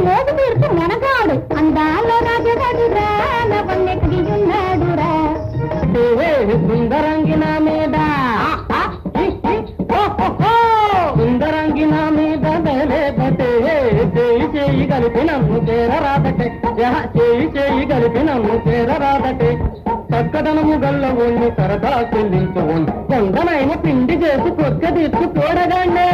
మోగు తీర్చు మనగాడు అందాల రాజగాడురా నవన్నెక్కి ఉన్నాడురా సుందరంగిన మీద సుందరంగిన మీద బేలేదటే చేయి చేయి కలిపి నన్ను చేరరాదటే చేయి చేయి కలిపి నన్ను చేరరాదటే చక్కదనము గల్ల ఒళ్ళు సరదా చెల్లించు కొందనైన పిండి చేసి కొక్క తీర్చు చూడగానే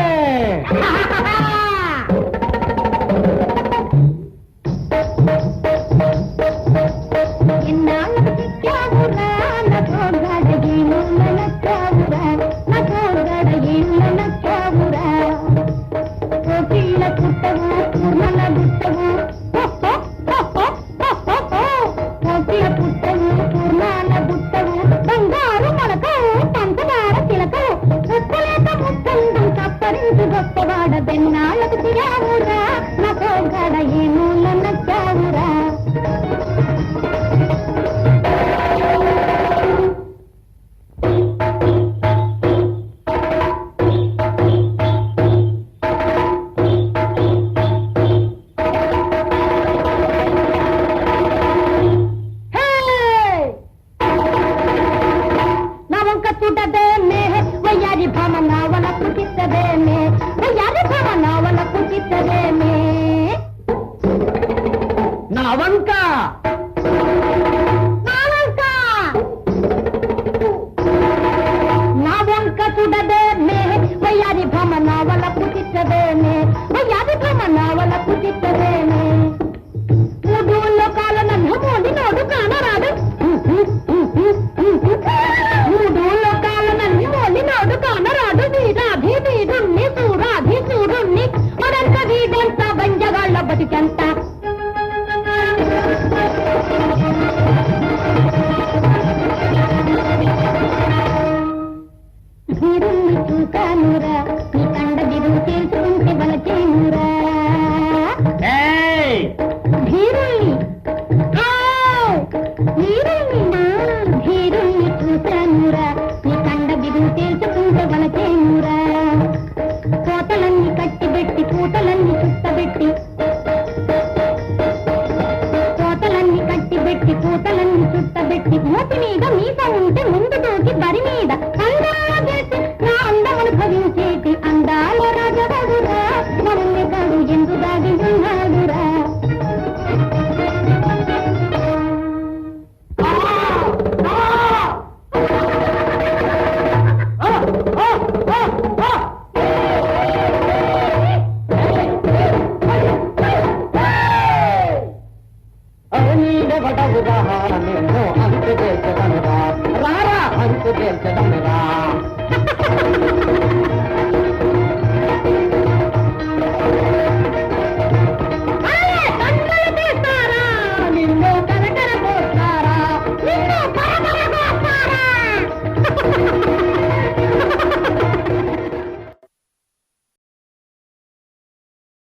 గొప్పవాడ బెన్నాళ్ళకు తిరావురా నాకు గడ ఈ మూల నచ్చావురా నా వంక చూడదే మే వయ్యారి భామ నా వల పుట్టిస్తదే మే వయ్యారి భామ నా వల పుట్టిస్తదే మే నా వంక నా వంక చూడదే మే వయ్యారి భామ నా వల పుట్టిస్తదే మే వయ్యారి భామ నా వల పుట్టిస్తదే మే మూడు లోకాల నన్ను మోడి నోడు కానరాడు మూడు లోకాల నన్ను మోడి నోడు కానరాడు వీరాధి వీరుణ్ణి సూరాధి సూరుణ్ణి మరంత వీడంత బంజగాళ్ళ బతికంత వీరుణ్ణి చూసానురా నీ కండ దిరు చేసుకుంటే బలచేనురా ధీరుణ్ణి ధీరుణ్ణి చూశానురా నీ కండ బిగు తెలుసుకుంటే వలచేనురా కోతలన్నీ కట్టిబెట్టి పూటలన్నీ చుట్టబెట్టి కోతలన్నీ కట్టిబెట్టి పూటలన్నీ చుట్టబెట్టి మూతి మీద మీస ఉంటే ముందు దూకి బరి మీద అందాల చేసి నా అందమును భవించేటి అందాల రాజవాడురా మనల్ని కాడు ఎందు దాగి ఉన్నాడురా నీడబడవురా నిన్ను అంతు చేసదనురా రారా అంతు చేసద